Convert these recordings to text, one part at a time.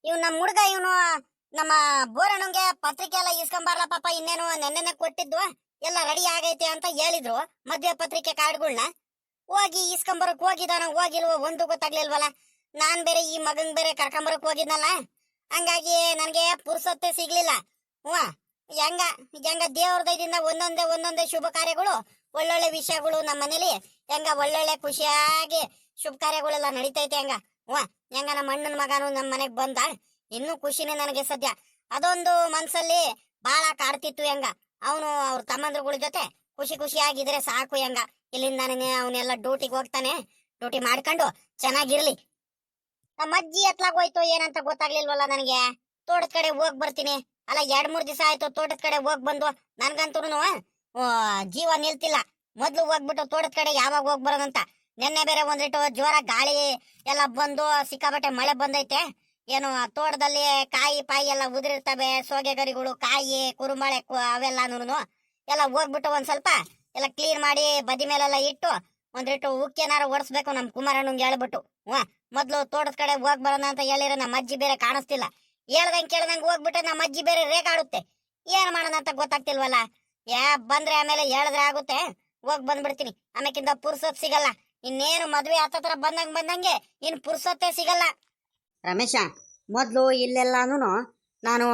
ಇವ್ ನಮ್ಮ ಹುಡುಗ ಇವನು ನಮ್ಮ ಬೋರಣ್ಣಂಗೆ ಪತ್ರಿಕೆ ಎಲ್ಲ ಇಸ್ಕೊಂಬಾರ್ಲ ಪಾಪ. ಇನ್ನೇನು ನೆನ್ನೆನೆ ಕೊಟ್ಟಿದ್ವು, ಎಲ್ಲ ರೆಡಿ ಆಗೈತೆ ಅಂತ ಹೇಳಿದ್ರು. ಮದ್ವೆ ಪತ್ರಿಕೆ ಕಾರ್ಡ್ಗಳನ್ನ ಹೋಗಿ ಇಸ್ಕೊಂಬರಕ್ ಹೋಗಿದಾನ, ಹೋಗಿಲ್ವೋ ಒಂದು ಗೊತ್ತಾಗ್ಲಿಲ್ವಲ್ಲ. ನಾನ್ ಬೇರೆ ಈ ಮಗನ್ ಬೇರೆ ಕರ್ಕೊಂಬರಕ್ ಹೋಗಿದ್ನಲ್ಲ, ಹಂಗಾಗಿ ನನ್ಗೆ ಪುರ್ಸೊತ್ತೆ ಸಿಗ್ಲಿಲ್ಲ. ಹ್ಞೂ, ಹೆಂಗ ಹೆಂಗ ದೇವ್ರ ದಯದಿಂದ ಒಂದೊಂದೇ ಶುಭ ಕಾರ್ಯಗಳು, ಒಳ್ಳೊಳ್ಳೆ ವಿಷಯಗಳು ನಮ್ಮ ಮನೇಲಿ ಹೆಂಗ ಒಳ್ಳೊಳ್ಳೆ ಖುಷಿಯಾಗಿ ಶುಭ ಕಾರ್ಯಗಳೆಲ್ಲ ನಡೀತೈತೆ. ಹ್ಞೂ, ಹೆಂಗ ನಮ್ಮ ಅಣ್ಣನ ಮಗನು ನಮ್ಮ ಮನೆಗ್ ಬಂದ, ಇನ್ನೂ ಖುಷಿನೇ ನನಗೆ ಸದ್ಯ. ಅದೊಂದು ಮನ್ಸಲ್ಲಿ ಬಾಳ ಕಾಡ್ತಿತ್ತು. ಅವನು ಅವ್ರ ತಮ್ಮಂದ್ರಗಳ ಜೊತೆ ಖುಷಿಯಾಗಿದ್ರೆ ಸಾಕು. ಇಲ್ಲಿಂದ ಅವನೆಲ್ಲ ಡ್ಯೂಟಿಗೆ ಹೋಗ್ತಾನೆ, ಡ್ಯೂಟಿ ಮಾಡ್ಕೊಂಡು ಚೆನ್ನಾಗಿರ್ಲಿ. ನಮ್ಮ ಅಜ್ಜಿ ಎತ್ಲಾಗ ಹೋಯ್ತು ಏನಂತ ಗೊತ್ತಾಗ್ಲಿಲ್ವಲ್ಲ ನನಗೆ. ತೋಟದ ಕಡೆ ಹೋಗ್ ಬರ್ತೀನಿ ಅಲ್ಲ, 2-3 ದಿವಸ ಆಯ್ತು ತೋಟದ ಕಡೆ ಹೋಗ್ ಬಂದು. ನನ್ಗಂತೂ ಜೀವ ನಿಲ್ತಿಲ್ಲ. ಮೊದ್ಲು ಹೋಗ್ಬಿಟ್ಟು ತೋಟದ ಕಡೆ ಯಾವಾಗ ಹೋಗ್ ಬರೋದಂತ. ನಿನ್ನೆ ಬೇರೆ ಒಂದಿಟ್ಟು ಜೋರ ಗಾಳಿ ಎಲ್ಲ ಬಂದು ಸಿಕ್ಕಾಬಟ್ಟೆ ಮಳೆ ಬಂದೈತೆ. ಏನು ತೋಟದಲ್ಲಿ ಕಾಯಿ ಪಾಯಿ ಎಲ್ಲ ಉದುರಿರ್ತವೆ, ಸೋಗೆ ಗರಿಗಳು, ಕಾಯಿ ಕುರುಮಳೆ ಅವೆಲ್ಲಾನು ಎಲ್ಲ ಹೋಗ್ಬಿಟ್ಟು ಒಂದ್ ಸ್ವಲ್ಪ ಎಲ್ಲ ಕ್ಲೀನ್ ಮಾಡಿ ಬದಿ ಮೇಲೆಲ್ಲ ಇಟ್ಟು ಒಂದಿಟ್ಟು ಉಕ್ಕೇನಾರ ಓಡಿಸ್ಬೇಕು ನಮ್ ಕುಮಾರಣ್ಣಂಗೆ ಹೇಳ್ಬಿಟ್ಟು. ಮೊದ್ಲು ತೋಟದ ಕಡೆ ಹೋಗ್ ಬರೋಣ ಅಂತ ಹೇಳಿರೋ ನಮ್ಮ ಅಜ್ಜಿ ಬೇರೆ ಕಾಣಿಸ್ತಿಲ್ಲ. ಹೇಳ್ದಂಗೆ ಕೇಳ್ದಂಗೆ ಹೋಗ್ಬಿಟ್ಟೆ ನಮ್ಮ ಅಜ್ಜಿ ಬೇರೆ ರೇಗಾಡುತ್ತೆ. ಏನ್ ಮಾಡೋಣ ಅಂತ ಗೊತ್ತಾಗ್ತಿಲ್ವಲ್ಲ. ಬಂದ್ರೆ ಆಮೇಲೆ ಹೇಳಿದ್ರೆ ಆಗುತ್ತೆ, ಹೋಗ್ ಬಂದ್ಬಿಡ್ತೀನಿ. ಆಮೇಕಿಂದ ಪುರ್ಸೊತ್ ಸಿಗಲ್ಲ. ಇನ್ನೇನು ಮದ್ವೆ ಹತ್ರ ಬಂದಂಗೆ ಇನ್ ಪುರ್ಸೊತ್ತೇ ಸಿಗಲ್ಲ. ರಮೇಶ, ಮೊದ್ಲು ಇಲ್ಲೆಲ್ಲಾನು ನಾನು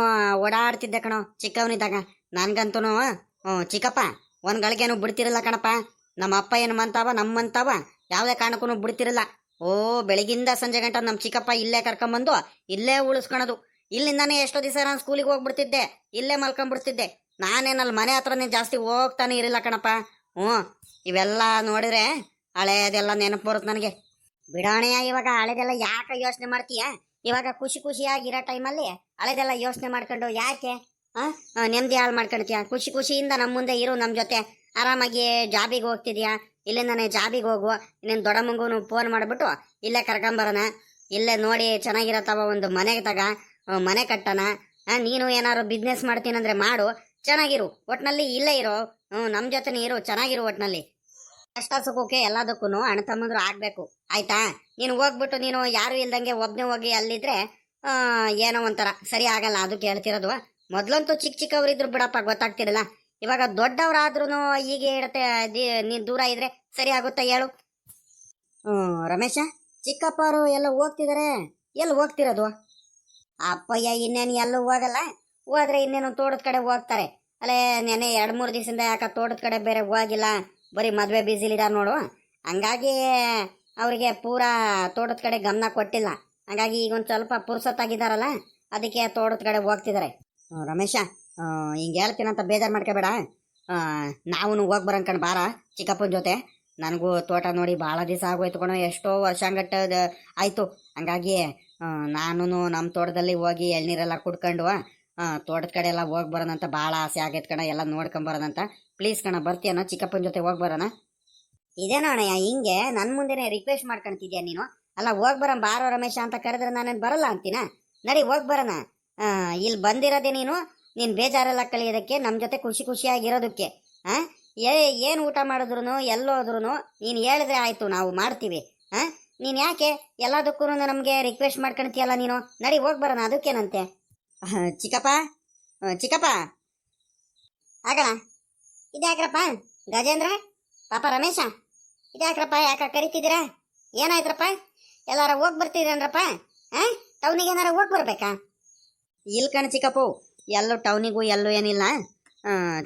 ಓಡಾಡ್ತಿದ್ದೆ ಕಣೋ ಚಿಕ್ಕವನಿದ್ದಾಗ. ನನ್ಗಂತೂ ಚಿಕ್ಕಪ್ಪ ಒಂದ್ ಗಳಿಗೆನು ಬಿಡ್ತಿರಲ್ಲ ಕಣಪ್ಪ. ನಮ್ಮ ಅಪ್ಪ ಏನು ಮಂತಾವ ನಮ್ಮಂತಾವ ಯಾವ್ದೇ ಕಾರಣಕ್ಕೂ ಬಿಡ್ತಿರಲ್ಲ. ಬೆಳಗಿಂದ ಸಂಜೆ ಗಂಟ ನಮ್ ಚಿಕ್ಕಪ್ಪ ಇಲ್ಲೇ ಕರ್ಕೊಂಬಂದು ಇಲ್ಲೇ ಉಳಿಸ್ಕೊಳೋದು. ಇಲ್ಲಿಂದಾನೇ ಎಷ್ಟೋ ದಿವಸ ನಾನು ಸ್ಕೂಲಿಗೆ ಹೋಗ್ಬಿಡ್ತಿದ್ದೆ, ಇಲ್ಲೇ ಮಲ್ಕೊಂಡ್ಬಿಡ್ತಿದ್ದೆ. ನಾನೇನಲ್ಲಿ ಮನೆ ಹತ್ರನೇ ಜಾಸ್ತಿ ಹೋಗ್ತಾನೆ ಇರಲಿಲ್ಲ ಕಣಪ್ಪ. ಇವೆಲ್ಲ ನೋಡಿದ್ರೆ ಹಳೇದೆಲ್ಲ ನೆನಪು ಬರುತ್ತೆ ನನಗೆ. ಬಿಡೋಣೆಯ, ಇವಾಗ ಹಳೇದೆಲ್ಲ ಯಾಕೆ ಯೋಚನೆ ಮಾಡ್ತೀಯ? ಇವಾಗ ಖುಷಿಯಾಗಿರೋ ಟೈಮಲ್ಲಿ ಹಳೇದೆಲ್ಲ ಯೋಚನೆ ಮಾಡ್ಕೊಂಡು ಯಾಕೆ ನೆಮ್ಮದಿ ಹಾಳು ಮಾಡ್ಕೊಳ್ತೀಯ? ಖುಷಿಯಿಂದ ನಮ್ಮ ಮುಂದೆ ಇರು, ನಮ್ಮ ಜೊತೆ ಆರಾಮಾಗಿ ಜಾಬಿಗೆ ಹೋಗ್ತಿದ್ಯಾ. ಇಲ್ಲಿಂದಾನೆ ಜಾಬಿಗೆ ಹೋಗುವ. ಇನ್ನೇನು ದೊಡ್ಡ ಮಗುನು ಫೋನ್ ಮಾಡಿಬಿಟ್ಟು ಇಲ್ಲೇ ಕರ್ಕೊಂಬರೋಣ, ಇಲ್ಲೇ ನೋಡಿ ಚೆನ್ನಾಗಿರತ್ತವ ಒಂದು ಮನೆಗೆ ಮನೆ ಕಟ್ಟಣ. ನೀನು ಏನಾದ್ರು ಬಿಸ್ನೆಸ್ ಮಾಡ್ತೀನಂದ್ರೆ ಮಾಡು, ಚೆನ್ನಾಗಿರು. ಒಟ್ನಲ್ಲಿ ಇಲ್ಲೇ ಇರೋ, ನಮ್ಮ ಜೊತೆನೇ ಇರು, ಚೆನ್ನಾಗಿರು. ಒಟ್ನಲ್ಲಿ ಕಷ್ಟ ಸುಖಕ್ಕೆ ಎಲ್ಲದಕ್ಕೂ ಅಣ್ಣ ತಮ್ಮಂದ್ರು ಆಗ್ಬೇಕು, ಆಯ್ತಾ? ನೀನು ಹೋಗ್ಬಿಟ್ಟು ನೀನು ಯಾರು ಇಲ್ದಂಗೆ ಒಬ್ನೇ ಹೋಗಿ ಅಲ್ಲಿದ್ರೆ ಏನೋ ಒಂಥರ ಸರಿ ಆಗಲ್ಲ. ಅದಕ್ಕೆ ಹೇಳ್ತಿರೋದು. ಮೊದ್ಲಂತೂ ಚಿಕ್ಕವರಿದ್ರು ಬಿಡಪ್ಪ, ಗೊತ್ತಾಗ್ತಿರಲ್ಲ. ಇವಾಗ ದೊಡ್ಡವರಾದ್ರೂ ಹೀಗೆ ಇಡತ್ತೆ. ನೀನ್ ದೂರ ಇದ್ರೆ ಸರಿ ಆಗುತ್ತಾ ಹೇಳು? ರಮೇಶ, ಚಿಕ್ಕಪ್ಪರು ಎಲ್ಲ ಹೋಗ್ತಿದಾರೆ. ಎಲ್ಲಿ ಹೋಗ್ತಿರೋದು? ಅಪ್ಪಯ್ಯ ಇನ್ನೇನು ಎಲ್ಲೂ ಹೋಗಲ್ಲ. ಹೋದ್ರೆ ಇನ್ನೇನು ತೋಟದ ಕಡೆ ಹೋಗ್ತಾರೆ. ಅಲ್ಲೇ ನೆನೆ 2-3 ದಿವಸದಿಂದ ಯಾಕ ತೋಟದ ಕಡೆ ಬೇರೆ ಹೋಗಿಲ್ಲ, ಬರೀ ಮದ್ವೆ ಬಿಸಿಲಿದಾರ ನೋಡು. ಹಂಗಾಗಿ ಅವ್ರಿಗೆ ಪೂರಾ ತೋಟದ ಕಡೆ ಗಮನ ಕೊಟ್ಟಿಲ್ಲ. ಹಂಗಾಗಿ ಈಗ ಒಂದು ಸ್ವಲ್ಪ ಪುರ್ಸೊತ್ತಾಗಿದ್ದಾರಲ್ಲ, ಅದಕ್ಕೆ ತೋಟದ ಕಡೆ ಹೋಗ್ತಿದ್ದಾರೆ. ರಮೇಶ, ಹಿಂಗೆ ಹೇಳ್ತೀನಂತ ಬೇಜಾರು ಮಾಡ್ಕೋಬೇಡ. ನಾವು ಹೋಗಿ ಬರಂಕಣ್ ಬಾರ ಚಿಕ್ಕಪ್ಪನ ಜೊತೆ. ನನಗೂ ತೋಟ ನೋಡಿ ಭಾಳ ದಿವಸ ಆಗೋಯ್ತು ಕಣೋ, ಎಷ್ಟೋ ವರ್ಷ ಹಂಗಟ್ಟ ಆಯಿತು. ಹಂಗಾಗಿ ನಾನು ನಮ್ಮ ತೋಟದಲ್ಲಿ ಹೋಗಿ ಎಳ್ನೀರೆಲ್ಲ ಕುಡ್ಕೊಂಡು ತೋಟದ ಕಡೆ ಎಲ್ಲ ಹೋಗಿ ಬರೋಣಂತ ಭಾಳ ಆಸೆ ಆಗೈತೆ ಕಣ. ಎಲ್ಲ ನೋಡ್ಕೊಂಬರೋಣಂತ. ಪ್ಲೀಸ್ ಕಣ, ಬರ್ತೀಯನೋ ಚಿಕ್ಕಪ್ಪನ ಜೊತೆ ಹೋಗಿ ಬರೋಣ? ಇದೇನೋ ಅಣ್ಣಯ್ಯ, ಹಿಂಗೆ ನನ್ನ ಮುಂದೆನೇ ರಿಕ್ವೆಸ್ಟ್ ಮಾಡ್ಕೊಂತಿದ್ಯಾ ನೀನು? ಅಲ್ಲ, ಹೋಗಿ ಬರೋಣ ಬಾರೋ ರಮೇಶ ಅಂತ ಕರೆದ್ರೆ ನಾನೇನು ಬರಲ್ಲ ಅಂತೀನ? ನಡಿ ಹೋಗಿ ಬರೋಣ. ಇಲ್ಲಿ ಬಂದಿರೋದೇ ನೀನು ಬೇಜಾರೆಲ್ಲ ಕಲಿಯೋದಕ್ಕೆ, ನಮ್ಮ ಜೊತೆ ಖುಷಿಯಾಗಿರೋದಕ್ಕೆ. ಏನು ಊಟ ಮಾಡಿದ್ರು ಎಲ್ಲೋದ್ರು ನೀನು ಹೇಳಿದ್ರೆ ಆಯಿತು, ನಾವು ಮಾಡ್ತೀವಿ. ನೀನು ಯಾಕೆ ಎಲ್ಲದಕ್ಕೂ ನಮಗೆ ರಿಕ್ವೆಸ್ಟ್ ಮಾಡ್ಕೊಳ್ತೀಯಲ್ಲ ನೀನು? ನಡಿ ಹೋಗಿ ಬರೋಣ, ಅದಕ್ಕೇನಂತೆ? ಚಿಕ್ಕಪ್ಪ ಆಗಲ್ಲ. ಇದ್ಯಾಕ್ರಪ್ಪ ಗಜೇಂದ್ರ, ಪಾಪ ರಮೇಶ, ಇದ್ಯಾಕ್ರಪ್ಪ ಯಾಕ ಕರಿತಿದ್ದೀರಾ? ಏನಾಯ್ತ್ರಪ್ಪ? ಎಲ್ಲಾರ ಹೋಗಿ ಬರ್ತಿದ್ರನ್ರಪ್ಪ? ಟೌನಿಗೆ ಏನಾರ ಹೋಗಿ ಬರ್ಬೇಕಾ? ಇಲ್ಲ ಕಣ ಚಿಕ್ಕಪ್ಪು, ಎಲ್ಲೂ ಟೌನಿಗೂ ಎಲ್ಲೂ ಏನಿಲ್ಲ.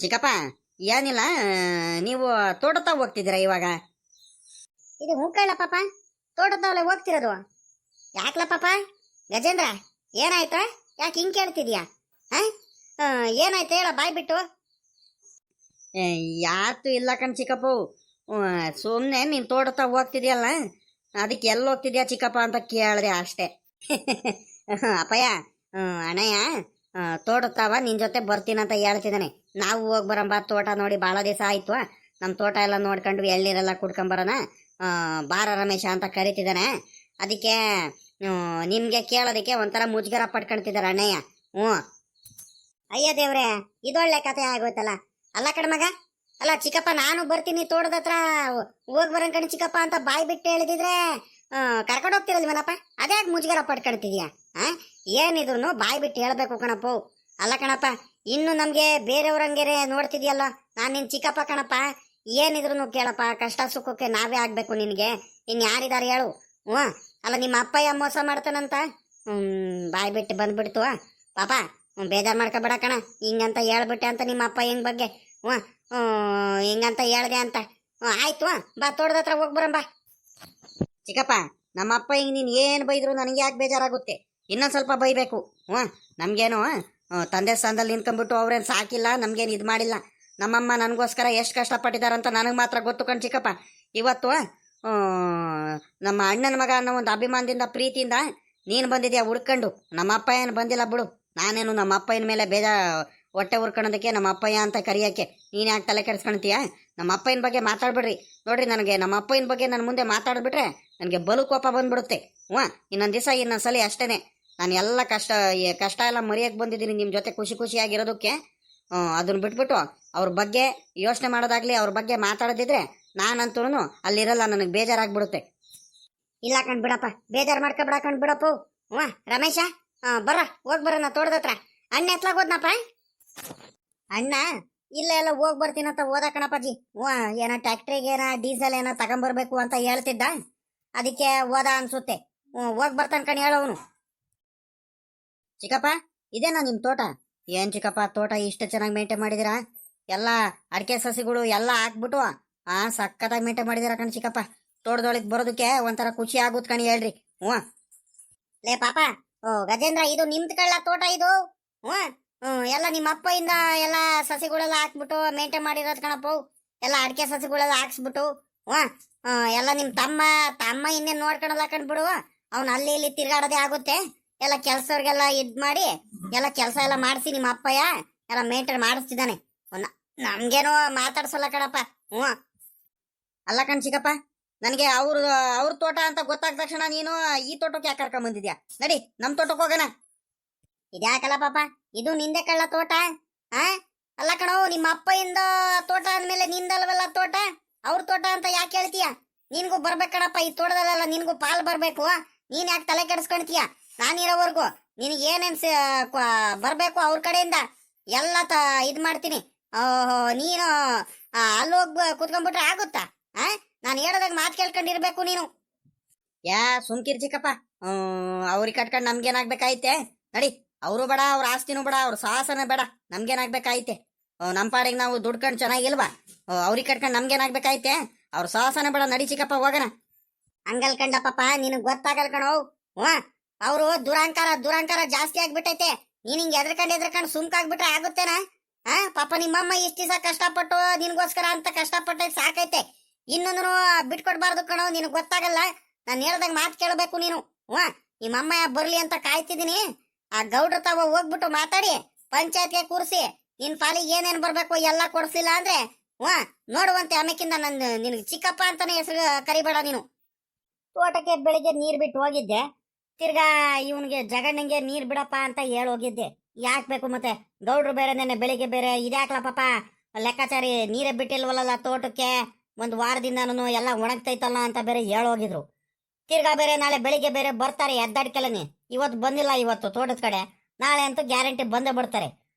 ಚಿಕ್ಕಪ್ಪ ಏನಿಲ್ಲ, ನೀವು ತೋಟತಾವ ಹೋಗ್ತಿದ್ದೀರಾ ಇವಾಗ? ಇದು ಹೂಕಳ್ಳ ಪಾಪ, ತೋಟದವಳೆ ಹೋಗ್ತಿರೋದು. ಯಾಕ್ಲ ಪಾಪ ಗಜೇಂದ್ರ, ಏನಾಯ್ತಾ? ಯಾಕೆ ಹಿಂಗೆ ಕೇಳ್ತಿದ್ಯಾ? ಏನಾಯ್ತು ಹೇಳ, ಬಾಯ್ ಬಿಟ್ಟು. ಯಾತು ಇಲ್ಲ ಕಣ್ ಚಿಕ್ಕಪ್ಪು, ಸುಮ್ಮನೆ ನೀನು ತೋಟತಾವ ಹೋಗ್ತಿದ್ಯಲ್ಲ, ಅದಕ್ಕೆ ಎಲ್ಲಿ ಹೋಗ್ತಿದ್ಯಾ ಚಿಕ್ಕಪ್ಪ ಅಂತ ಕೇಳಿದೆ ಅಷ್ಟೇ. ಅಪ್ಪಯ್ಯ, ಅಣ್ಣಯ್ಯ ತೋಟತಾವ ನಿನ್ನ ಜೊತೆ ಬರ್ತೀನಂತ ಹೇಳ್ತಿದ್ದಾನೆ. ನಾವು ಹೋಗಿ ಬರಂಬ, ತೋಟ ನೋಡಿ ಭಾಳ ದಿವಸ ಆಯ್ತು. ನಮ್ಮ ತೋಟ ಎಲ್ಲ ನೋಡ್ಕೊಂಡು ಎಳ್ನೀರೆಲ್ಲ ಕುಡ್ಕೊಂಬರೋಣ ಬಾರ ರಮೇಶ ಅಂತ ಕರಿತಿದ್ದಾನೆ. ಅದಕ್ಕೆ ನಿಮಗೆ ಕೇಳೋದಕ್ಕೆ ಒಂಥರ ಮುಜುಗರ ಪಡ್ಕೊಳ್ತಿದ್ದಾರೆ ಅಣ್ಣಯ್ಯ. ಅಯ್ಯ ದೇವ್ರೆ, ಇದೊಳ್ಳೆ ಕತೆ ಆಗೋಯ್ತಲ್ಲ. ಅಲ್ಲ ಕಣ್ಮಗ, ಅಲ್ಲ ಚಿಕ್ಕಪ್ಪ, ನಾನು ಬರ್ತೀನಿ ತೋಟದ ಹತ್ರ ಹೋಗಿ ಬರೋಣ ಚಿಕ್ಕಪ್ಪ ಅಂತ ಬಾಯ್ ಬಿಟ್ಟು ಹೇಳಿದಿದ್ರೆ ಕರ್ಕೊಂಡು ಹೋಗ್ತಿರಲ್ವೇನಪ್ಪ? ಅದ್ಯಾಕೆ ಮುಜುಗರ ಪಡ್ಕೊಳ್ತಿದ್ಯಾ? ಏನಿದ್ರು ಬಾಯ್ ಬಿಟ್ಟು ಹೇಳ್ಬೇಕು ಕಣಪ್ಪ. ಅಲ್ಲ ಕಣಪ್ಪ, ಇನ್ನು ನಮ್ಗೆ ಬೇರೆಯವ್ರಂಗೆ ನೋಡ್ತಿದ್ಯಲ್ಲ, ನಾನ್ ನಿನ್ ಚಿಕ್ಕಪ್ಪ ಕಣಪ್ಪ. ಏನಿದ್ರು ಕೇಳಪ್ಪ, ಕಷ್ಟ ಸುಖಕ್ಕೆ ನಾವೇ ಆಗ್ಬೇಕು ನಿನ್ಗೆ. ಇನ್ ಯಾರಿದಾರೆ ಹೇಳು? ಅಲ್ಲ ನಿಮ್ಮ ಅಪ್ಪಯ್ಯ ಮೋಸ ಮಾಡ್ತಾನಂತ ಬಾಯ್ ಬಿಟ್ಟು ಬಂದ್ಬಿಡ್ತು ಪಾಪ. ಬೇಜಾರ್ ಮಾಡ್ಕೊಬೇಡ ಕಣ, ಹಿಂಗಂತ ಹೇಳ್ಬಿಟ್ಟೆ ಅಂತ ನಿಮ್ಮ ಅಪ್ಪ ಹೆಂಗ್ ಬಗ್ಗೆ ಹಿಂಗಂತ ಹೇಳ್ದೆ ಅಂತ. ಆಯ್ತು, ಬಾ ತೋಟದ ಹತ್ರ ಹೋಗ್ಬರಂ ಬಾ. ಚಿಕ್ಕಪ್ಪ, ನಮ್ಮ ಅಪ್ಪ ಹಿಂಗ್ ನೀನ್ ಏನ್ ಬೈದ್ರು ನನಗೆ ಯಾಕೆ ಬೇಜಾರಾಗುತ್ತೆ? ಇನ್ನೊಂದ್ ಸ್ವಲ್ಪ ಬೈಬೇಕು. ನಮ್ಗೇನು ತಂದೆ ಸ್ಥಾನದಲ್ಲಿ ನಿಂತ್ಕೊಂಡ್ಬಿಟ್ಟು ಅವ್ರೇನು ಸಾಕಿಲ್ಲ, ನಮ್ಗೇನು ಇದು ಮಾಡಿಲ್ಲ. ನಮ್ಮಮ್ಮ ನನಗೋಸ್ಕರ ಎಷ್ಟು ಕಷ್ಟಪಟ್ಟಿದಾರಂತ ನನಗೆ ಮಾತ್ರ ಗೊತ್ತು ಕಣ್ ಚಿಕ್ಕಪ್ಪ. ಇವತ್ತು ನಮ್ಮ ಅಣ್ಣನ ಮಗ ಅನ್ನೋ ಒಂದು ಅಭಿಮಾನದಿಂದ ಪ್ರೀತಿಯಿಂದ ನೀನು ಬಂದಿದ್ಯಾ ಹುಡ್ಕೊಂಡು. ನಮ್ಮ ಅಪ್ಪ ಏನು ಬಂದಿಲ್ಲ ಬಿಡು. ನಾನೇನು ನಮ್ಮ ಅಪ್ಪನ ಮೇಲೆ ಹೊಟ್ಟೆ ಹುರ್ಕೊಳ್ಳೋದಕ್ಕೆ ನಮ್ಮ ಅಪ್ಪಯ್ಯ ಅಂತ ಕರೆಯೋಕ್ಕೆ ನೀನು ಯಾಕೆ ತಲೆ ಕೆಡಿಸ್ಕೊಳ್ತೀಯ? ನಮ್ಮ ಅಪ್ಪನ ಬಗ್ಗೆ ಮಾತಾಡ್ಬಿಡ್ರಿ. ನೋಡ್ರಿ, ನನಗೆ ನಮ್ಮ ಅಪ್ಪನ ಬಗ್ಗೆ ನನ್ನ ಮುಂದೆ ಮಾತಾಡ್ಬಿಟ್ರೆ ನನಗೆ ಬಲು ಕೋಪ ಬಂದ್ಬಿಡುತ್ತೆ. ಇನ್ನೊಂದು ದಿವಸ ಇನ್ನೊಂದ್ಸಲಿ ಅಷ್ಟೇನೆ. ನಾನು ಎಲ್ಲ ಕಷ್ಟ ಎಲ್ಲ ಮರೆಯಕ್ಕೆ ಬಂದಿದ್ದೀನಿ ನಿಮ್ಮ ಜೊತೆ ಖುಷಿಯಾಗಿರೋದಕ್ಕೆ. ಅದನ್ನ ಬಿಟ್ಬಿಟ್ಟು ಅವ್ರ ಬಗ್ಗೆ ಯೋಚನೆ ಮಾಡೋದಾಗ್ಲಿ, ಅವ್ರ ಬಗ್ಗೆ ಮಾತಾಡೋದಿದ್ರೆ ನಾನಂತೂ ಅಲ್ಲಿರಲ್ಲ, ನನಗೆ ಬೇಜಾರಾಗ್ಬಿಡುತ್ತೆ. ಇಲ್ಲ ಕಣ್ ಬಿಡಪ್ಪ, ಬೇಜಾರು ಮಾಡ್ಕೊಬಿಡ ಕಣ್ ಬಿಡಪ್ಪು. ರಮೇಶ, ಹೋಗ್ಬರೋಣ ತೋಟದ ಹತ್ರ. ಅಣ್ಣ ಎತ್ಲಾಗೋದ್ನಪ್ಪ? ಅಣ್ಣ ಇಲ್ಲ, ಎಲ್ಲ ಹೋಗಿ ಬರ್ತೀನಂತ ಹೋದ ಕಣಪ್ಪಾಜಿ. ಏನೋ ಟ್ಯಾಕ್ಟ್ರಿಗೆ ಏನೋ ಡೀಸೆಲ್ ಏನೋ ತಗೊಂಬರ್ಬೇಕು ಅಂತ ಹೇಳ್ತಿದ್ದ, ಅದಕ್ಕೆ ಹೋದ ಅನ್ಸುತ್ತೆ. ಹೋಗಿ ಬರ್ತಾನ ಕಣ್ ಹೇಳೋನು. ಚಿಕ್ಕಪ್ಪ, ಇದೇನಾ ನಿಮ್ ತೋಟ? ಏನ್ ಚಿಕ್ಕಪ್ಪ, ತೋಟ ಇಷ್ಟು ಚೆನ್ನಾಗಿ ಮೇಂಟೈನ್ ಮಾಡಿದಿರಾ? ಎಲ್ಲ ಅಡಿಕೆ ಸಸಿಗಳು ಎಲ್ಲ ಹಾಕ್ಬಿಟ್ಟು ಸಕ್ಕತ್ತಾಗಿ ಮೇಂಟೈನ್ ಮಾಡಿದಿರಾ ಕಣ್ ಚಿಕ್ಕಪ್ಪ. ತೋಟದೊಳಗೆ ಬರೋದಕ್ಕೆ ಒಂಥರ ಖುಷಿ ಆಗುತ್ತೆ ಕಣ್ ಹೇಳ್ರಿ. ಲೇ ಪಾಪ, ಗಜೇಂದ್ರ, ಇದು ನಿಮ್ದು ಕಳ್ಳ ತೋಟ ಇದು? ಎಲ್ಲ ನಿಮ್ಮ ಅಪ್ಪಯಿಂದ ಎಲ್ಲ ಸಸಿಗಳೆಲ್ಲ ಹಾಕ್ಬಿಟ್ಟು ಮೇಂಟೈನ್ ಮಾಡಿರೋದು ಕಣಪ್ಪ. ಎಲ್ಲ ಅಡಿಕೆ ಸಸಿಗಳೆಲ್ಲ ಹಾಕ್ಸ್ಬಿಟ್ಟು ಎಲ್ಲ ನಿಮ್ ತಮ್ಮ ಇನ್ನೇನು ನೋಡ್ಕೊಳಲ್ಲ ಕಣ್ಬಿಡು. ಅವ್ನು ಅಲ್ಲಿ ಇಲ್ಲಿ ತಿರ್ಗಾಡೋದೇ ಆಗುತ್ತೆ. ಎಲ್ಲ ಕೆಲ್ಸವ್ರಿಗೆಲ್ಲ ಮಾಡಿ ಎಲ್ಲ ಕೆಲಸ ಎಲ್ಲ ಮಾಡಿಸಿ ನಿಮ್ಮ ಅಪ್ಪಯ್ಯ ಎಲ್ಲ ಮೇಂಟೈನ್ ಮಾಡಿಸ್ತಿದ್ದಾನೆ. ನಮ್ಗೇನೋ ಮಾತಾಡ್ಸಲ್ಲ ಕಣಪ್ಪ. ಅಲ್ಲ ಕಣ್ ಚಿಕ್ಕಪ್ಪ, ನನಗೆ ಅವ್ರ ತೋಟ ಅಂತ ಗೊತ್ತಾದ ತಕ್ಷಣ ನೀನು ಈ ತೋಟಕ್ಕೆ ಯಾಕೆ ಕರ್ಕೊಂಡ್ ಬಂದಿದ್ಯಾ? ನಡಿ, ನಮ್ ತೋಟಕ್ಕೆ ಹೋಗೋಣ. ಇದ್ಯಾಕಲ್ಲ ಪಾಪ, ಇದು ನಿಂದೆ ಕಳ್ಳ ತೋಟ? ಅಲ್ಲ ಕಣೋ, ನಿಮ್ಮ ಅಪ್ಪಯಿಂದ ತೋಟ ಅಂದ್ಮೇಲೆ ನಿಂದಲ್ವಲ್ಲ ತೋಟ? ಅವ್ರ ತೋಟ ಅಂತ ಯಾಕೆ ಹೇಳ್ತೀಯ? ನಿನ್ಗೂ ಬರ್ಬೇಕು ಕಣಪ್ಪ, ಈ ತೋಟದಲ್ಲೆಲ್ಲ ನಿನ್ಗೂ ಪಾಲ್ ಬರ್ಬೇಕು. ನೀನ್ ಯಾಕೆ ತಲೆ ಕೆಡಿಸ್ಕೊಳ್ತೀಯ? ನಾನಿರೋವರೆಗೂ ನಿನಗೆ ಏನೇನ್ ಬರ್ಬೇಕು ಅವ್ರ ಕಡೆಯಿಂದ ಎಲ್ಲ ಇದ್ ಮಾಡ್ತೀನಿ. ನೀನು ಅಲ್ಲಿ ಹೋಗಿ ಕುತ್ಕೊಂಡ್ಬಿಟ್ರೆ ಆಗುತ್ತಾ? ನಾನು ಹೇಳೋದಾಗ ಮಾತು ಕೇಳ್ಕೊಂಡಿರ್ಬೇಕು ನೀನು. ಸುಮ್ಕಿರ್ ಚಿಕ್ಕಪ್ಪ, ಅವ್ರಿಗೆ ಕಟ್ಕೊಂಡು ನಮ್ಗೇನಾಗ್ಬೇಕಾಯ್ತೆ? ನಡಿ, ಅವರು ಬೇಡ, ಅವ್ರ ಆಸ್ತಿನೂ ಬೇಡ, ಅವ್ರ ಸಾಹಸನೇ ಬೇಡ, ನಮ್ಗೇನಾಗ್ಬೇಕಾಯ್ತೆ? ನಮ್ಮ ಪಾಡಿಗೆ ನಾವು ದುಡ್ಕೊಂಡು ಚೆನ್ನಾಗಿಲ್ವಾ? ಅವ್ರಿಗೆ ಕಟ್ಕೊಂಡು ನಮ್ಗೇನಾಗ್ಬೇಕಾಯ್ತೆ? ಅವ್ರ ಸಾಹಸನೇ ಬೇಡ. ನಡಿ ಚಿಕ್ಕಪ್ಪ, ಹೋಗೋಣ. ಹಂಗಲ್ ಕಂಡಪ್ಪ, ನಿನಗೆ ಗೊತ್ತಾಗಲ್ ಕಣೋ. ಅವರು ದುರಂಕಾರ ಜಾಸ್ತಿ ಆಗ್ಬಿಟ್ಟೈತೆ. ನೀನ್ ಹಿಂಗೆ ಎದ್ರಕೊಂಡು ಸುಮ್ಕಾಗ್ಬಿಟ್ರೆ ಆಗುತ್ತೇನಾ? ಪಾಪ ನಿಮ್ಮಮ್ಮ ಇಷ್ಟ ದಿವಸ ಕಷ್ಟಪಟ್ಟು ನಿನ್ಗೋಸ್ಕರ ಅಂತ ಕಷ್ಟಪಟ್ಟೈತೆ, ಸಾಕೈತೆ. ಇನ್ನೊಂದು ಬಿಟ್ಕೊಡ್ಬಾರ್ದು ಕಣೋ. ನಿನಗೆ ಗೊತ್ತಾಗಲ್ಲ, ನಾನು ಹೇಳ್ದಾಗ ಮಾತು ಕೇಳಬೇಕು ನೀನು. ನಿಮ್ಮಮ್ಮ ಬರ್ಲಿ ಅಂತ ಕಾಯ್ತಿದ್ದೀನಿ. ಆ ಗೌಡ್ರ ತಾವ ಹೋಗ್ಬಿಟ್ಟು ಮಾತಾಡಿ ಪಂಚಾಯತ್ಗೆ ಕೂರಿಸಿ ನಿನ್ ಪಾಲಿಗೆ ಏನೇನ್ ಬರ್ಬೇಕು ಎಲ್ಲ ಕೊಡ್ಸಿಲ್ಲ ಅಂದ್ರೆ ನೋಡುವಂತೆ. ಆಮೇಕಿಂದ ನಿನಗೆ ಚಿಕ್ಕಪ್ಪ ಅಂತಾನೆ ಹೆಸರು ಕರಿಬೇಡ ನೀನು. ತೋಟಕ್ಕೆ ಬೆಳಿಗ್ಗೆ ನೀರ್ ಬಿಟ್ಟು ಹೋಗಿದ್ದೆ, ತಿರ್ಗಾ ಇವನಿಗೆ ಜಗಣ್ಣಂಗೆ ನೀರ್ ಬಿಡಪ್ಪ ಅಂತ ಹೋಗಿದ್ದೆ. ಯಾಕೆ ಬೇಕು ಮತ್ತೆ? ಗೌಡ್ರು ಬೇರೆ, ನೆನ್ನೆ ಬೆಳಿಗ್ಗೆ ಬೇರೆ ಇದ್ಯಾಕ್ಲ ಪಾಪ ಲೆಕ್ಕಾಚಾರಿ ನೀರೇ ಬಿಟ್ಟಿಲ್ವಲ್ಲ ತೋಟಕ್ಕೆ, ಒಂದು ವಾರದಿಂದನೂ ಎಲ್ಲ ಒಣಗ್ತೈತಲ್ಲ ಅಂತ ಬೇರೆ ಹೋಗಿದ್ರು. ತಿರ್ಗಾ ಬೇರೆ ನಾಳೆ ಬೆಳಿಗ್ಗೆ ಬೇರೆ ಬರ್ತಾರೆ ಎದ್ದಾಡ್ಕೆಲನಿ. ಇವತ್ತು ಬಂದಿಲ್ಲ, ಇವತ್ತು ತೋಟದ ಕಡೆ. ನಾಳೆ ಅಂತೂ ಗ್ಯಾರಂಟಿ ಬಂದೇ ಬಿಡ್ತಾರೆ.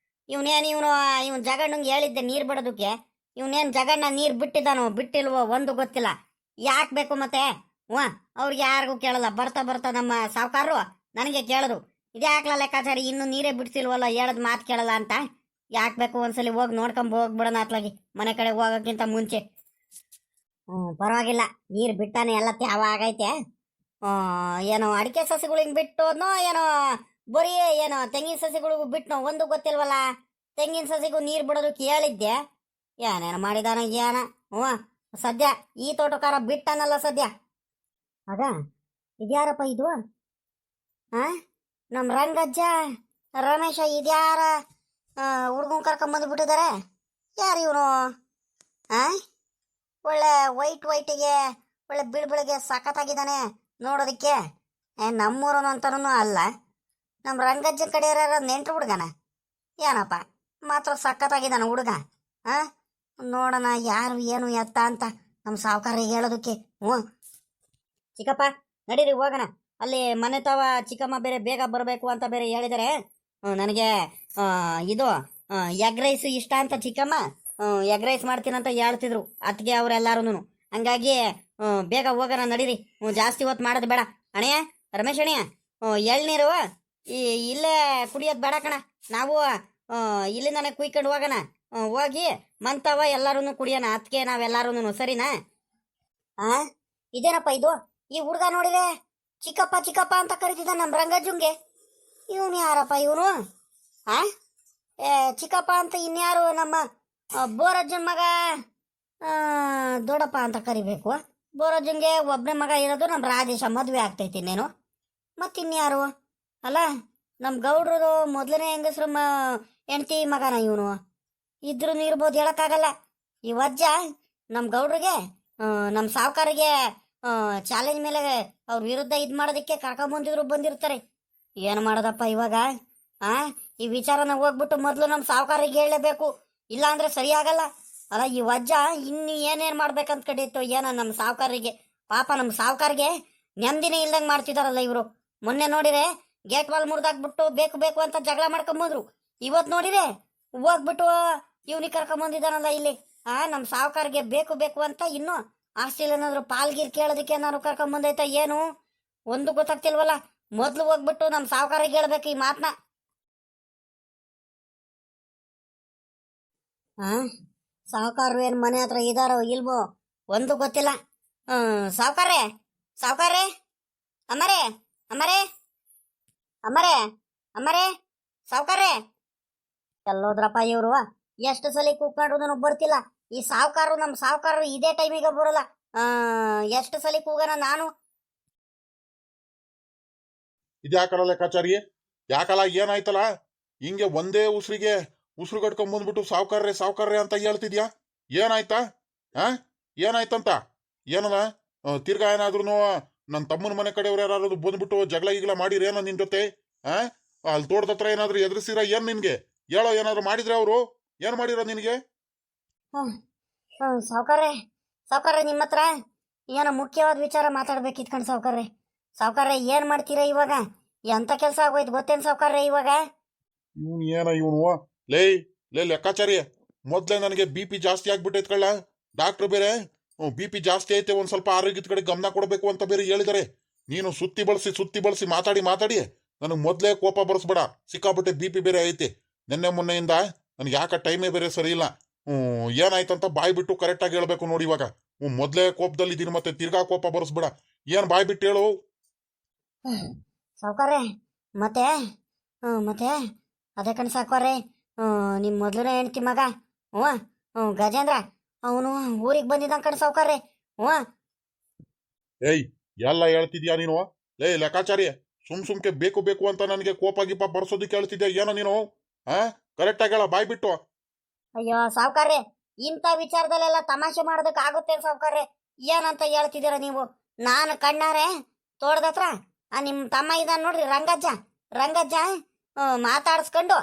ಇವನ್ ಜಗಣ್ಣಂಗೆ ಹೇಳಿದ್ದೆ ನೀರ್ ಬಿಡೋದಕ್ಕೆ. ಇವನೇನ್ ಜಗಣ್ಣ ನೀರ್ ಬಿಟ್ಟಿದ್ದಾನೋ ಬಿಟ್ಟಿಲ್ವೋ ಒಂದು ಗೊತ್ತಿಲ್ಲ. ಯಾಕೆ ಬೇಕು ಮತ್ತೆ? ಅವ್ರಿಗೆ ಯಾರಿಗೂ ಕೇಳಲ್ಲ. ಬರ್ತಾ ನಮ್ಮ ಸಾವುಕಾರರು ನನಗೆ ಕೇಳೋದು, ಇದ್ಯಾಕ್ಲ ಲೆಕ್ಕಾಚಾರಿ ಇನ್ನೂ ನೀರೇ ಬಿಡ್ತಿಲ್ವಲ್ಲ, ಹೇಳದ್ ಮಾತು ಕೇಳಲ್ಲ ಅಂತ. ಯಾಕೆ ಬೇಕು? ಒಂದ್ಸಲಿ ಹೋಗಿ ನೋಡ್ಕೊಂಡ್ ಹೋಗ್ಬಿಡೋಣ ಅತ್ಲಾಗಿ, ಮನೆ ಕಡೆ ಹೋಗೋಕ್ಕಿಂತ ಮುಂಚೆ. ಪರವಾಗಿಲ್ಲ, ನೀರು ಬಿಟ್ಟಾನೆ, ಎಲ್ಲ ತ್ಯಾವ ಆಗೈತೆ. ಏನೋ ಅಡಿಕೆ ಸಸಿಗಳು ಹಿಂಗ್ ಬಿಟ್ಟೋದ್ನೋ ಏನೋ, ಬರೀ ಏನೋ ತೆಂಗಿನ ಸಸಿಗಳಿಗೂ ಬಿಟ್ನೋ ಒಂದು ಗೊತ್ತಿಲ್ವಲ್ಲ. ತೆಂಗಿನ ಸಸಿಗೂ ನೀರು ಬಿಡೋದಕ್ಕೆ ಹೇಳಿದ್ದೆ, ಏನೇನು ಮಾಡಿದಾನ ಏನ. ಸದ್ಯ ಈ ತೋಟಕಾರ ಬಿಟ್ಟಾನಲ್ಲ ಸದ್ಯ. ಆಗ ಇದ್ಯಾರಪ್ಪ ಇದು? ನಮ್ಮ ರಂಗಜ್ಜ ರಮೇಶ ಇದ್ಯಾರ ಹುಡ್ಗನ್ ಕರ್ಕೊಂಬಂದ್ಬಿಟ್ಟಿದ್ದಾರೆ? ಯಾರು ಇವನು? ಒಳ್ಳೆ ವೈಟಿಗೆ ಒಳ್ಳೆ ಬಿಳ್ಬಿಳಿಗೆ ಸಖತ್ತಾಗಿದ್ದಾನೆ ನೋಡೋದಕ್ಕೆ. ನಮ್ಮೂರನು ಅಂತನೂ ಅಲ್ಲ, ನಮ್ಮ ರಂಗಜ್ಜ ಕಡೆ ನೆಂಟ್ರು ಹುಡುಗನ ಏನಪ್ಪ, ಮಾತ್ರ ಸಖತ್ತಾಗಿದ್ದಾನೆ ಹುಡುಗ. ನೋಡೋಣ ಯಾರು ಏನು ಎತ್ತ ಅಂತ ನಮ್ಮ ಸಾವುಕಾರಿಗೆ ಹೇಳೋದಕ್ಕೆ. ಚಿಕ್ಕಪ್ಪ ನಡೀರಿ ಹೋಗೋಣ. ಅಲ್ಲಿ ಮನೆ ತವ ಚಿಕ್ಕಮ್ಮ ಬೇರೆ ಬೇಗ ಬರಬೇಕು ಅಂತ ಬೇರೆ ಹೇಳಿದರೆ ನನಗೆ ಇದು ಎಗ್ ರೈಸ್ ಇಷ್ಟ ಅಂತ ಚಿಕ್ಕಮ್ಮ ಎಗ್ ರೈಸ್ ಮಾಡ್ತೀನಂತ ಹೇಳ್ತಿದ್ರು ಅತ್ತಿಗೆ ಅವರೆಲ್ಲರೂ. ಹಂಗಾಗಿ ಬೇಗ ಹೋಗೋಣ ನಡೀರಿ. ಜಾಸ್ತಿ ಹೊತ್ತು ಮಾಡೋದು ಬೇಡ. ಅಣೆಯ ರಮೇಶ್ ಅಣೆಯ ಎಳ್ನೀರು ಈ ಇಲ್ಲೇ ಕುಡಿಯೋದು ಬೇಡ ಕಣ. ನಾವು ಇಲ್ಲಿಂದಾನೆ ಕುಯ್ಕೊಂಡು ಹೋಗೋಣ. ಹೋಗಿ ಮಂತವ ಎಲ್ಲರೂ ಕುಡಿಯೋಣ ಅತ್ತಿಗೆ ನಾವೆಲ್ಲರೂ, ಸರಿನಾ? ಇದೇನಪ್ಪ ಇದು? ಈ ಹುಡುಗ ನೋಡಿದೆ ಚಿಕ್ಕಪ್ಪ ಚಿಕ್ಕಪ್ಪ ಅಂತ ಕರಿತಿದ್ದ ನಮ್ಮ ರಂಗಜ್ಜುಂಗೆ. ಇವನು ಯಾರಪ್ಪ ಇವನು? ಚಿಕ್ಕಪ್ಪ ಅಂತ ಇನ್ಯಾರು? ನಮ್ಮ ಬೋರಜ್ಜನ ಮಗ ದೊಡ್ಡಪ್ಪ ಅಂತ ಕರಿಬೇಕು. ಬೋರಜ್ಜಂಗೆ ಒಬ್ಬನೇ ಮಗ ಇರೋದು, ನಮ್ಮ ರಾಜೇಶ ಮದುವೆ ಆಗ್ತೈತಿ ಇನ್ನೇನು. ಮತ್ತಿನ್ಯಾರು? ಅಲ್ಲ, ನಮ್ಮ ಗೌಡ್ರದು ಮೊದಲನೇ ಹೆಂಗಸ್ರು ಹೆಂಡ್ತಿ ಮಗನ ಇವನು. ಇದ್ರೂ ಇರ್ಬೋದು, ಹೇಳೋಕ್ಕಾಗಲ್ಲ. ಈ ವಜ್ಜ ನಮ್ಮ ಗೌಡ್ರಿಗೆ ನಮ್ಮ ಸಾವುಕಾರಿಗೆ ಚಾಲೆಂಜ್ ಮೇಲೆ ಅವ್ರ ವಿರುದ್ಧ ಇದು ಮಾಡೋದಕ್ಕೆ ಬಂದಿರ್ತಾರೆ. ಏನು ಮಾಡೋದಪ್ಪ ಇವಾಗ? ಈ ವಿಚಾರನ ಹೋಗ್ಬಿಟ್ಟು ಮೊದಲು ನಮ್ಮ ಸಾವುಕಾರಿಗೆ ಹೇಳಲೇಬೇಕು, ಇಲ್ಲ ಅಂದ್ರೆ ಸರಿಯಾಗಲ್ಲ. ಅಲ್ಲ, ಈ ವಜ್ಜ ಇನ್ನು ಏನೇನು ಮಾಡ್ಬೇಕಂತ ಕಡಿತ್ತು ಏನೋ ನಮ್ಮ ಸಾವುಕಾರಿಗೆ. ಪಾಪ ನಮ್ಮ ಸಾವುಕಾರಿಗೆ ನೆಮ್ಮದಿನೇ ಇಲ್ದಂಗೆ ಮಾಡ್ತಿದಾರಲ್ಲ ಇವರು. ಮೊನ್ನೆ ನೋಡಿರೆ ಗೇಟ್ ವಾಲ್ ಮುರಿದಾಕ್ಬಿಟ್ಟು ಬೇಕು ಬೇಕು ಅಂತ ಜಗಳ ಮಾಡ್ಕೊಂಬಂದ್ರು. ಇವತ್ತು ನೋಡಿರೆ ಹೋಗ್ಬಿಟ್ಟು ಇವ್ನಿಗೆ ಕರ್ಕೊಂಬಂದಿದ್ದಾನಲ್ಲ ಇಲ್ಲಿ. ನಮ್ಮ ಸಾವುಕಾರಿಗೆ ಬೇಕು ಬೇಕು ಅಂತ ಇನ್ನು ಆಸ್ತಿಲ್ ಏನಾದ್ರು ಪಾಲ್ಗೀರ್ ಕೇಳೋದಕ್ಕೆ ನಾನು ಕರ್ಕೊಂಬಂದೈತ ಏನು ಒಂದು ಗೊತ್ತಾಗ್ತಿಲ್ವಲ್ಲ. ಮೊದ್ಲು ಹೋಗ್ಬಿಟ್ಟು ನಮ್ಮ ಸಾವುಕಾರಿಗೆ ಹೇಳ್ಬೇಕು ಈ ಮಾತನ್ನ. ಸಾವುಕಾರರು ಏನು ಮನೆ ಹತ್ರ ಇದಾರೋ ಇಲ್ವೋ ಒಂದು ಗೊತ್ತಿಲ್ಲ. ಸಾವುಕಾರ್ರೆ, ಸಾವುಕಾರ್ರೆ, ಅಮ್ಮರೇ ಅಮ್ಮರೇ ಅಮ್ಮರೇ ಅಮ್ಮರೇ ಸಾವುಕಾರ್ರೆ, ಎಲ್ಲೋದ್ರಪ್ಪ ಇವರು? ಎಷ್ಟು ಸಲ ಕೂಗ್ಕೊಂಡ್ರು ಬರ್ತಿಲ್ಲ ಈ ಸಾವುಕಾರರು. ನಮ್ಮ ಸಾವುಕಾರರು ಇದೇ ಟೈಮಿಗೆ ಬರೋಲ್ಲ. ಎಷ್ಟು ಸಲ ಕೂಗನ ನಾನು. ಇದ್ಯಾಕಲ್ಲ ಲೆಕ್ಕಾಚಾರಿ? ಯಾಕಲ್ಲ, ಏನಾಯ್ತಲ್ಲ? ಹಿಂಗೆ ಒಂದೇ ಉಸಿರು ಕಟ್ಕೊಂಡ್ಬಂದ್ಬಿಟ್ಟು ಸಾವುಕಾರ್ರೆ ಸಾವುಕಾರ್ರೆ ಅಂತ ಹೇಳ್ತಿದ್ಯಾ? ಏನಾಯ್ತಾ? ಏನಾಯ್ತಂತ? ಏನದ? ತಿರ್ಗಾ ಏನಾದ್ರು ನನ್ನ ತಮ್ಮನ ಮನೆ ಕಡೆಯವ್ರು ಯಾರು ಬಂದ್ಬಿಟ್ಟು ಜಗಳ ಈಗಲ ಮಾಡಿರೇನೋ ನಿನ್ ಜೊತೆ? ಅಲ್ಲಿ ತೋಟದ ಹತ್ರ ಏನಾದ್ರು ಎದುರಿಸಿರ ಏನ್ ನಿನ್ಗೆ? ಹೇಳೋ, ಏನಾದ್ರು ಮಾಡಿದ್ರೆ ಅವರು? ಏನ್ ಮಾಡಿರೋ ನಿನಗೆ? ಸಾವುಕಾರ್ರೆ, ಸಾವುಕಾರ್ರೆ, ನಿಮ್ಮ ಹತ್ರ ಏನೋ ಮುಖ್ಯವಾದ ವಿಚಾರ ಮಾತಾಡ್ಬೇಕಿತ್ತು ಕಣ್ ಸಾವುಕಾರ್ರೆ. ಸಾವುಕಾರ್ರೆ, ಏನ್ ಮಾಡ್ತೀರಾ ಇವಾಗ? ಎಂತ ಕೆಲಸ ಆಗೋಯ್ತು ಗೊತ್ತೇನು ಸಾವುಕಾರ್ರೆ ಇವಾಗ? ಇವನು ಲೇ ಲೆಕ್ಕಾಚಾರಿ, ಮೊದ್ಲೇ ನನಗೆ BP ಜಾಸ್ತಿ ಆಗ್ಬಿಟ್ಟೈತ್ ಕಳ್ಳ. ಡಾಕ್ಟರ್ ಬೇರೆ BP ಜಾಸ್ತಿ ಐತೆ, ಒಂದ್ ಸ್ವಲ್ಪ ಆರೋಗ್ಯದ ಕಡೆ ಗಮನ ಕೊಡಬೇಕು ಅಂತ ಬೇರೆ ಹೇಳಿದಾರೆ. ನೀನು ಸುತ್ತಿ ಬಳಸಿ ಮಾತಾಡಿ ನನಗೆ ಮೊದ್ಲೇ ಕೋಪ ಬರ್ಸ್ಬೇಡ. ಸಿಕ್ಕಾಬಿಟ್ಟೆ BP ಬೇರೆ ಐತೆ. ನಿನ್ನೆ ಮೊನ್ನೆಯಿಂದ ನನಗೆ ಯಾಕೆ ಟೈಮೇ ಬೇರೆ ಸರಿ ಇಲ್ಲ. ಏನಾಯ್ತಂತ ಬಾಯ್ ಬಿಟ್ಟು ಕರೆಕ್ಟಾಗಿ ಹೇಳ್ಬೇಕು ನೋಡಿ ಇವಾಗ. ಮೊದ್ಲೇ ಕೋಪದಲ್ಲಿ ಇದೀನಿ, ಮತ್ತೆ ತಿರ್ಗಾ ಕೋಪ ಬರ್ಸ್ಬೇಡ. ಏನ್ ಬಾಯ್ ಬಿಟ್ಟು ಹೇಳು ಸಾವುಕಾರ್ರೆ. ಮತ್ತೆ ಮತ್ತೆ ಅದೇ ಕಣ್ ಸಾವುಕಾರ್ರೆ, ನಿಮ್ಮ ಮೊದಲನೇ ಹೆಂಡ್ತಿ ಮಗ ಗಜೇಂದ್ರ ಅವನು ಊರಿಗೆ ಬಂದಿದ್ದ ಕಣ್ ಸಾವುಕಾರ್ರೆ. ಏಯ್, ಎಲ್ಲ ಹೇಳ್ತಿದ್ಯಾ ನೀನು? ಲೆಕ್ಕಾಚಾರಿ, ಸುಮ್ಕೆ ಬೇಕು ಅಂತ ನನಗೆ ಕೋಪ ಗೀಪ ಬರ್ಸೋದಕ್ಕೆ ಹೇಳ್ತಿದ್ಯಾ ಏನೋ ನೀನು? ಕರೆಕ್ಟಾಗಿ ಹೇಳ, ಬಾಯ್ ಬಿಟ್ಟು. ಅಯ್ಯೋ ಸಾವುಕಾರ್ರೆ, ಇಂಥ ವಿಚಾರದಲ್ಲೆಲ್ಲ ತಮಾಷೆ ಮಾಡೋದಕ್ಕೆ ಆಗುತ್ತೆ ಸಾವುಕಾರ್ರೆ? ಏನಂತ ಹೇಳ್ತಿದ್ದೀರ ನೀವು? ನಾನು ಕಣ್ಣಾರೆ ತೋಟದತ್ರ ನಿಮ್ಮ ತಮ್ಮ ಇದ್ದಾನೆ ನೋಡ್ರಿ, ರಂಗಜ್ಜ ಮಾತಾಡಿಸ್ಕೊಂಡು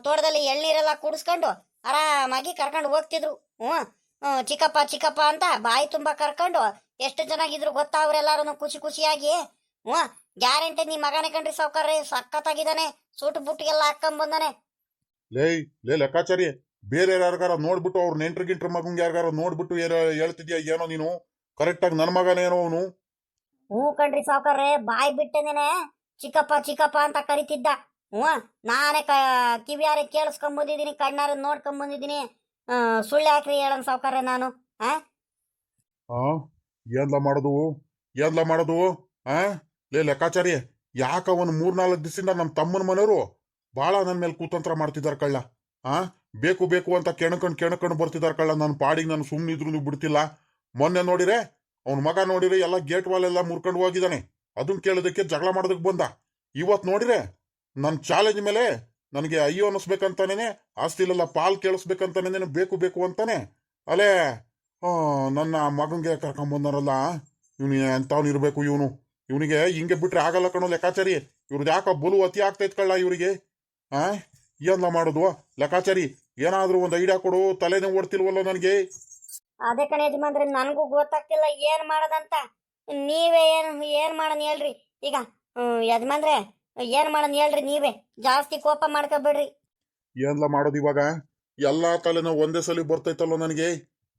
ತೋಟದಲ್ಲಿ ಎಳ್ನೀರೆಲ್ಲ ಕುಡಿಸ್ಕೊಂಡು ಆರಾಮಾಗಿ ಕರ್ಕೊಂಡು ಹೋಗ್ತಿದ್ರು. ಚಿಕ್ಕಪ್ಪ ಅಂತ ಬಾಯಿ ತುಂಬ ಕರ್ಕೊಂಡು ಎಷ್ಟು ಚೆನ್ನಾಗಿದ್ರು ಗೊತ್ತಾ ಅವರೆಲ್ಲರೂ ಖುಷಿಯಾಗಿ. ಗ್ಯಾರಂಟಿ ನಿಮ್ಮ ಮಗನೇ ಕಣ್ರಿ ಸಾವುಕಾರ್ರೆ, ಸಖತ್ತಾಗಿದ್ದಾನೆ. ಸೂಟು ಬುಟ್ಟಿಗೆಲ್ಲ ಹಾಕೊಂಡ್ ಬಂದಾನೆ. ಲೇ ಲೆಕ್ಕಾಚಾರಿ, ಬೇರೆ ಯಾರಿಗಾರ ನೋಡ್ಬಿಟ್ಟು ಅವ್ರ ನೆಂಟ್ರ ಮಗಂಗೆ ಯಾರಿಗಾರ ನೋಡ್ಬಿಟ್ಟು ಹೇಳ್ತಿದ್ಯಾ ಏನೋ ನೀನು? ಕರೆಕ್ಟಾಗಿ ನನ್ನ ಮಗನೇನೋ ಅವನು. ಕಣ್ರಿ ಸಾವುಕಾರ್ರೆ, ಬಾಯ್ ಬಿಟ್ಟನೇನೆ ಚಿಕ್ಕಪ್ಪ ಅಂತ ಕರಿತಿದ್ದ. ನಾನೇ ಕಿವಿಯಾರೆ ಕೇಳಿಸ್ಕೊಂಬಂದಿದ್ದೀನಿ, ಕಣ್ಣಾರೆ ನೋಡ್ಕೊಂಬಂದಿದ್ದೀನಿ. ಸುಳ್ಳು ಯಾಕ್ರಿ ಹೇಳೋಣ ಸಾವುಕಾರ್ರೆ ನಾನು? ಏನ್ಲ ಮಾಡೋದು? ಲೆಕ್ಕಾಚಾರಿ, ಯಾಕ ಒಂದು 3-4 ದಿವಸದಿಂದ ನಮ್ಮ ತಮ್ಮನ ಮನೆಯವರು ಭಾಳ ನನ್ನ ಮೇಲೆ ಕುತಂತ್ರ ಮಾಡ್ತಿದ್ದಾರೆ ಕಳ್ಳ. ಬೇಕು ಅಂತ ಕೆಣಕೊಂಡು ಬರ್ತಿದ್ದಾರೆ ಕಳ್ಳ. ನನ್ನ ಪಾಡಿಗೆ ನಾನು ಸುಮ್ಮನಿದ್ರು ಬಿಡ್ತಿಲ್ಲ. ಮೊನ್ನೆ ನೋಡಿರೆ ಅವ್ನ ಮಗ ನೋಡಿರೆ ಎಲ್ಲ ಗೇಟ್ ವಾಲ್ ಎಲ್ಲ ಮುರ್ಕೊಂಡು ಹೋಗಿದ್ದಾನೆ. ಅದನ್ನ ಕೇಳೋದಕ್ಕೆ ಜಗಳ ಮಾಡೋದಕ್ಕೆ ಬಂದ. ಇವತ್ತು ನೋಡಿರೆ ನನ್ನ ಚಾಲೆಂಜ್ ಮೇಲೆ ನನಗೆ ಅಯ್ಯೋ ಅನ್ನಿಸ್ಬೇಕಂತಾನೇನೆ, ಆಸ್ತಿಲೆಲ್ಲ ಪಾಲ್ ಕೇಳಿಸ್ಬೇಕಂತಾನೇನೆ, ಬೇಕು ಅಂತಾನೆ ಅಲ್ಲೇ ನನ್ನ ಮಗಂಗೆ ಕರ್ಕೊಂಬಂದಾರಲ್ಲ. ಇವನು ಎಂತವನಿರ್ಬೇಕು ಇವನಿಗೆ ಹಿಂಗೆ ಬಿಟ್ರೆ ಆಗಲ್ಲ ಕಣೋ ಲೆಕ್ಕಾಚಾರಿ. ಇವ್ರದ್ದು ಯಾಕ ಬಲು ಅತಿ ಆಗ್ತೈತ್ ಕಳ್ಳ ಇವರಿಗೆ. ಏನ್ಲ ಮಾಡೋದು ಲೆಕ್ಕಾಚಾರಿ? ಏನಾದ್ರೂ ಒಂದು ಐಡಿಯಾ ಕೊಡು, ತಲೆನೇ ಓಡ್ತಿಲ್ವಲ್ಲ ನನಗೆ. ಅದೇ ಕಣೆ ಯಜಮಾನ್ರೆ, ನನಗೂ ಗೊತ್ತಾಗ್ತಿಲ್ಲ ಏನ್ ಮಾಡೋದಂತ. ನೀವೇ ಏನ್ ಮಾಡೋಣ ಹೇಳ್ರಿ. ಈಗ ಯಜಮಾನ್ರೆ ಏನ್ ಮಾಡೋಣ ಹೇಳ್ರಿ ನೀವೇ, ಜಾಸ್ತಿ ಕೋಪ ಮಾಡ್ಕೊಬೇಡ್ರಿ. ಏನ್ಲ ಮಾಡೋದು ಇವಾಗ? ಎಲ್ಲಾ ತಲೆನೋ ಒಂದೇ ಸಲ ಬರ್ತೈತಲ್ಲೋ ನನಗೆ.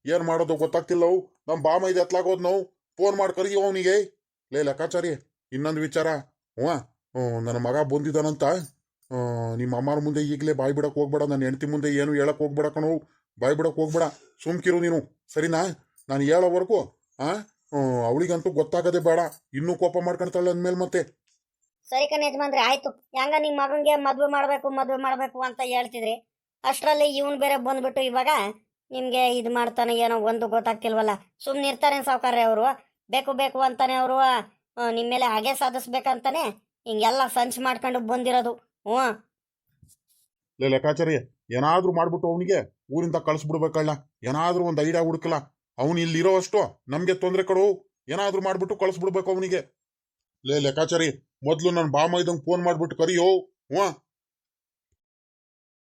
ಏನ್ ಮಾಡೋದು ಗೊತ್ತಾಗ್ತಿಲ್ಲವು. ನಮ್ ಬಾಮ ಇದು ಎತ್ಲಾಗೋದ್ ನಾವು ಫೋನ್ ಮಾಡಿ ಕರೀವ ಅವನಿಗೆ. ಲೆಕ್ಕಾಚಾರಿ, ಇನ್ನೊಂದು ವಿಚಾರ. ಹ್ಞೂ, ನನ್ನ ಮಗ ಬಂದಿದ್ದಾನಂತ. ನಿಮ್ಮ ಅಮ್ಮನ ಮುಂದೆ ಈಗಲೇ ಬಾಯ್ ಬಿಡಕ್ ಹೋಗ್ಬೇಡ, ನನ್ನ ಹೆಂಡತಿ ಮುಂದೆ ಏನು ಹೇಳಕ್ ಹೋಗ್ಬೇಡ ಕಣೋ. ಬಾಯ್ ಬಿಡಕ್ ಹೋಗ್ಬೇಡ, ಸುಮ್ಕಿರು ನೀನು, ಸರಿನಾ? ನಾನು ಹೇಳೋವರೆಗೂ ಅವಳಿಗಂತೂ ಗೊತ್ತಾಗದೆ ಬೇಡ. ಇನ್ನೂ ಕೋಪ ಮಾಡ್ಕೊಂತಾಳೆ ಅಂದ್ಮೇಲೆ ಮತ್ತೆ. ಸರಿ ಕಣ ಯಜಮಾನ್ರೆ, ಆಯ್ತು. ಹೆಂಗ ನಿಮ್ ಮಗನ್ಗೆ ಮದ್ವೆ ಮಾಡ್ಬೇಕು ಅಂತ ಹೇಳ್ತಿದ್ರಿ, ಅಷ್ಟ್ರಲ್ಲಿ ಇವನ್ ಬೇರೆ ಬಂದ್ಬಿಟ್ಟು ಇವಾಗ ನಿಮ್ಗೆ ಇದು ಮಾಡ್ತಾನೆ ಏನೋ ಒಂದು ಗೊತ್ತಾಗ್ತಿಲ್ವಲ್ಲ. ಸುಮ್ನೆ ಇರ್ತಾರೆ ಸಾವುಕಾರ್ರೆ ಅವರು. ಬೇಕು ಅಂತಾನೆ ಅವರು ನಿಮ್ ಮೇಲೆ ಹಾಗೆ ಸಾಧಿಸ್ಬೇಕಂತಾನೆ ಹಿಂಗೆಲ್ಲ ಸಂಚ್ ಮಾಡ್ಕೊಂಡು ಬಂದಿರೋದು. ಹ್ಞೂ, ಲೆಕ್ಕಾಚಾರಿ, ಏನಾದ್ರೂ ಮಾಡ್ಬಿಟ್ಟು ಅವನಿಗೆ ಊರಿಂದ ಕಳಿಸ್ಬಿಡ್ಬೇಕಲ್ಲ. ಏನಾದ್ರೂ ಒಂದು ಐಡಿಯಾ ಹುಡುಕಲ್ಲ. ಅವನು ಇಲ್ಲಿರೋ ಅಷ್ಟು ನಮ್ಗೆ ತೊಂದರೆ ಕೊಡು. ಏನಾದ್ರೂ ಮಾಡ್ಬಿಟ್ಟು ಕಳಿಸ್ಬಿಡ್ಬೇಕು ಅವನಿಗೆ. ಲೆಕ್ಕಾಚಾರಿ, ಮೊದ್ಲು ನನ್ನ ಬಾಮ ಇದಂಗ್ ಫೋನ್ ಮಾಡ್ಬಿಟ್ಟು ಕರಿಯೋ. ಹ್ಞೂ,